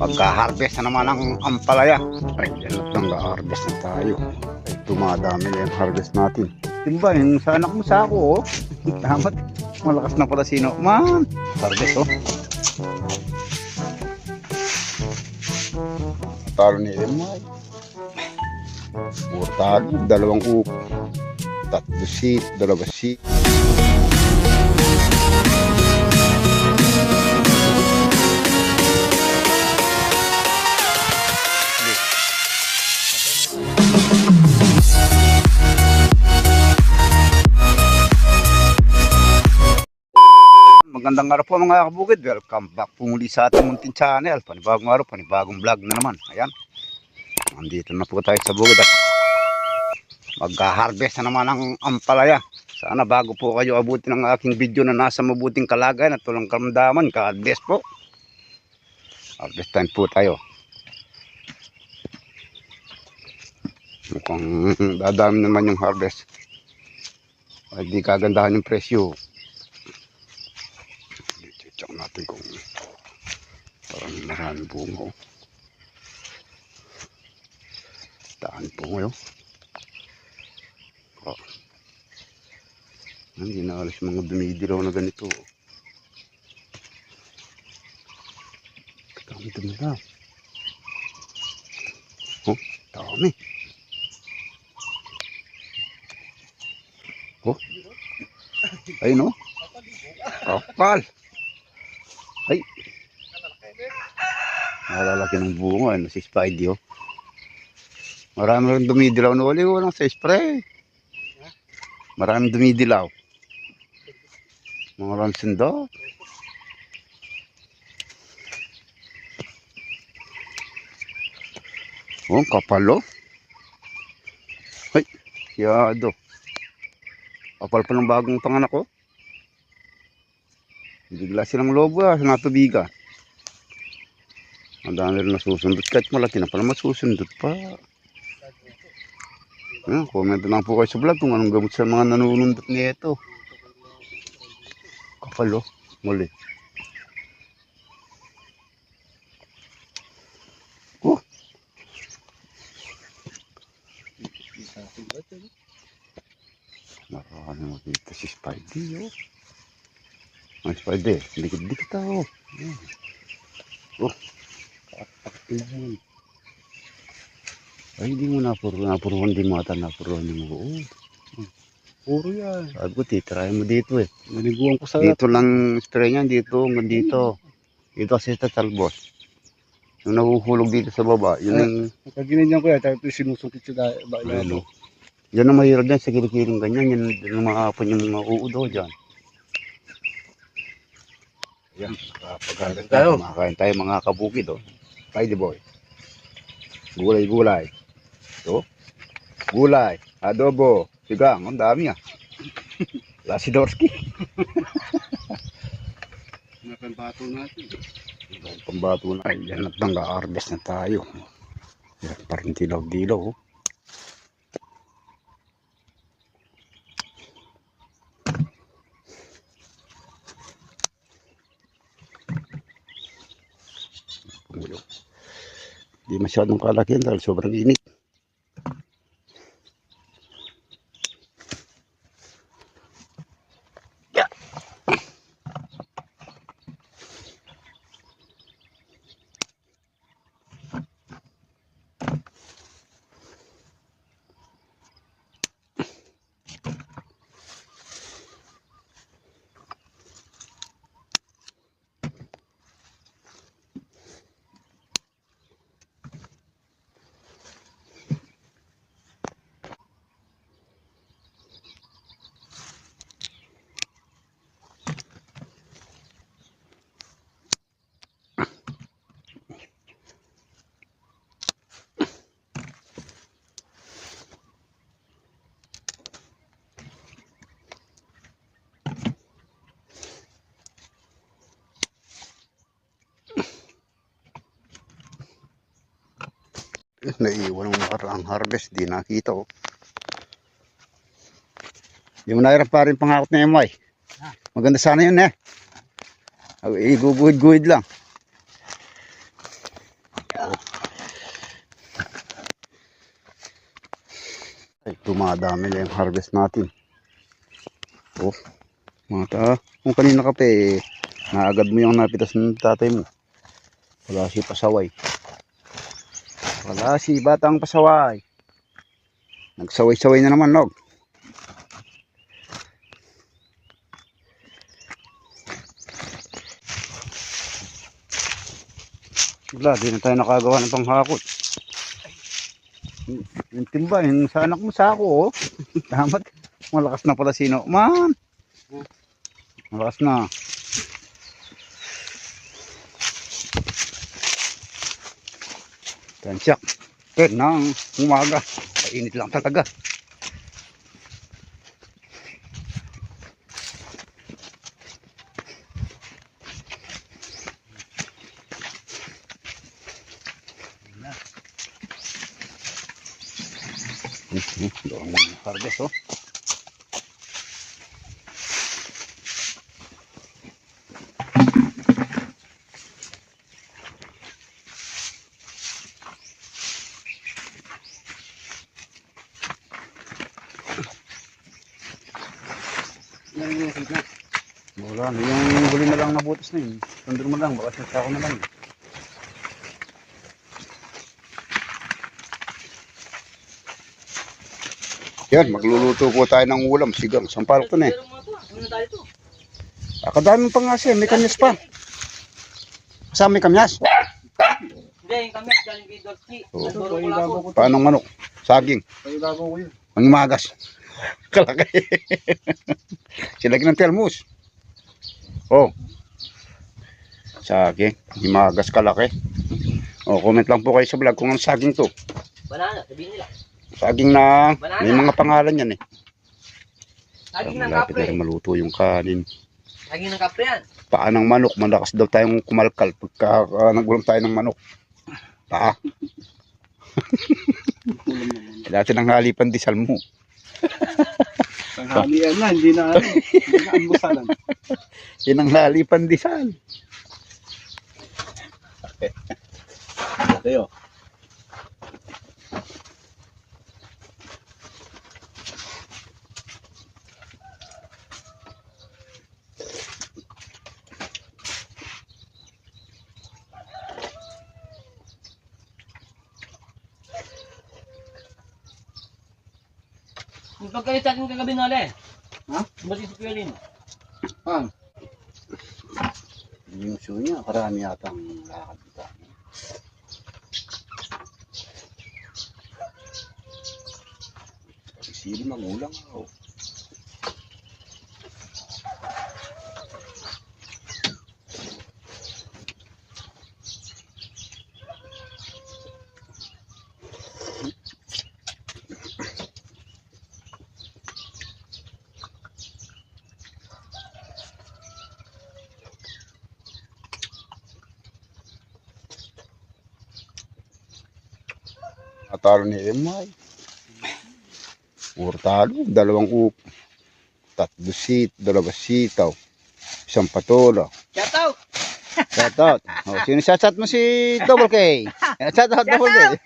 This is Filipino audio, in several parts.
Magka-harvest na naman ang ampalaya. Ay, yan at nang-harvest na tayo. Ay, dumadami na yung harvest natin. Timba, yung sa anak mo sa ako, oh. Damat, malakas na pala sino. Man, harvest, oh. Talo ni Emay. Puro talo, dalawang upo. Tatlo seat, dalawa seat. Magandang araw po mga kabukid. Welcome back po muli sa ating munting channel. Panibagong araw, panibagong vlog na naman. Ayan. Nandito na po tayo sa bukid at magka-harvest na naman ang ampalaya. Sana bago po kayo abutin ang aking video na nasa mabuting kalagayan at walang karamdaman, ka-harvest po. Harvest time po tayo. Mukhang dadami naman yung harvest. Ay di kagandahan yung presyo. Check natin kung parang maraming bungo. Daan bungo yun. Oh. Hindi na alas mga dumidilaw na ganito. Dami dumilaw. Oh, dami. Oh. Ayun oh. Kapal. Ay. Malalaki ng bunga. Ano si Spidey oh. Marami rin dumidilaw na uli. Walang sa spray. Maraming dumidilaw. Mga ramsindot. Oh, kapal oh. Ay. Yado. Kapal pa ng bagong panganak oh. Bigla silang lobo natubigan. Ang dami rin nasusundot. Kahit malaki na pala masusundot pa. Comment lang po kayo sa vlog kung anong gamot sa mga nanunundot nito. Kapal oh. Muli. Oh. Marami mo dito si Spidey oh. Ang Spidey, dikit-dikit ako. Oh, kakapil naman. Ay, hindi mo napuruhan, hindi mo ata napuruhan mo. Oh. Puro yan. Sabi ko, titirahin mo dito eh. Naniguan ko sa... Dito lang spray niyan, dito, hanggang dito. Dito kasi sa talbos. Yung nahuhulog dito sa baba, yun ang... Pagkaginanyan ko yan, tayo sinusungkit sa bailo. Yan ang mahirap dyan, sa kilikiling ganyan. Yan ang maapon yung mga uudo dyan. Yan, pagkain tayo. Makain tayo mga kabukid oh. Spidey boy. Gulay-gulay. Ito. Gulay, adobo, sigang, ang dami ah. Lasidorski. Pambato natin. Pambato na. Yan at nang-harvest na tayo. Yan, parang dilaw-dilaw oh. Di masyadong kalaki yan dahil sobrang init. Naiiwan ng ang harvest, di nakita oh. Yung nahirap pa rin pangakot na MY. Maganda sana yun eh. Iguguhid-guhid lang. dumadami na yung harvest natin. Oh, mata. Kung kanina ka pa eh, naagad mo yung napitas ng tatay mo. Wala si pasaway. Wala si batang pasaway. Nagsaway-saway na naman, Nog. Wala, di na tayo nakagawa ng panghakot. Yung timba, yung sa anak mo sa ako, oh. Damat, malakas na pala sino. Man! Malakas na. Tansyak. Ng umaga. Kainit lang talaga. Doon ang harvest, oh. Wala, yung huli na lang nabutas na yun. Sundro mo lang, baka sa ako na lang. Yan, magluluto po tayo ng ulam. Sigang, sampalok to na eh. Kadaming pang nga siya, may kanyas pa. Kasama may kanyas? Hindi, yung kanyas galing kay Dorothy. Paano manok? Saging. Ang imagas. Kalaki. Silagin ng telmus. Oh. Saging. Imagas kalaki. Oh, comment lang po kayo sa vlog kung ang saging to. Banana, sabihin nila. Saging na may mga pangalan yan eh. Saging ng Malapit na kapre. rin maluto yung kanin. Saging ng kapre yan. Paa ng manok. Malakas daw tayong kumalkal pagka nagulam tayo ng manok. Paa. Dati nang halipan disal mo. Tanghalian na, hindi na almusalan. Yan ang halipan disal. Ito yun. Yung pagkalit sa akin kagabi na ulit. Ha? Ba't si Kuya Pan. Yung show niya, karami yata ang lakad dito. Sili magulang ako. Natalo ni Emay. Urtalo, dalawang dalawa sitaw, isang patola. Shout out! Shout out. Oh, sino shout mo si Double K? Shout out Double K.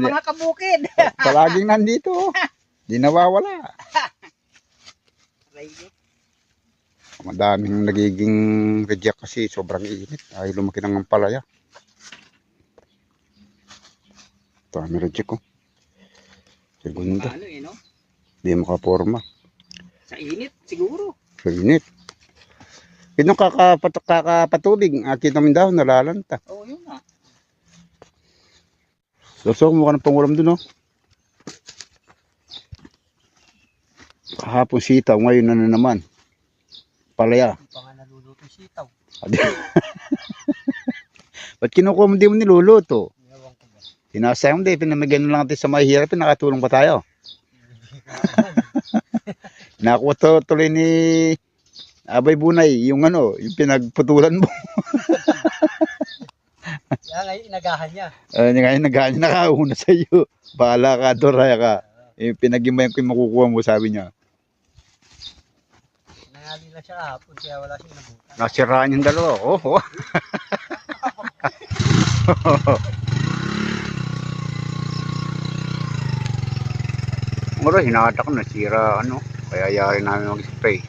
Mga kabukid! Palaging nandito. Di nawawala. Madaming nagiging reject kasi sobrang init. Ay lumaki ng ampalaya. Ito, may reject ko. Segunda. Ano eh, no? Di makaporma. Sa init, siguro. Sa init. Pinong kakapatubig. Kita mo daw, nalalanta. Oo, yun nga. So, mukha ng pangulam dun, oh. Kahapon sitaw, ngayon na naman. Palaya. Hindi pa nga naluluto sitaw. Ba't kinukuha mo di mo niluluto? Ewan ko ba? Sinasayang di, pinamigyan lang natin sa mahirap, nakatulong pa tayo. Nakuha to tuloy ni Abay Bunay, yung ano, yung pinagputulan mo. Kaya ngayon, inagahan niya. Ngayon naghahanap, nakauna sa iyo. Bahala ka, Doraya ka. Pinag-imayan ko yung makukuha mo, sabi niya. Nangali na siya kahapon, kaya wala siyang nabutan. Nasiraan yung dalawa. Oh. siguro hinatak nasira ano. Kaya yari namin mag-spray.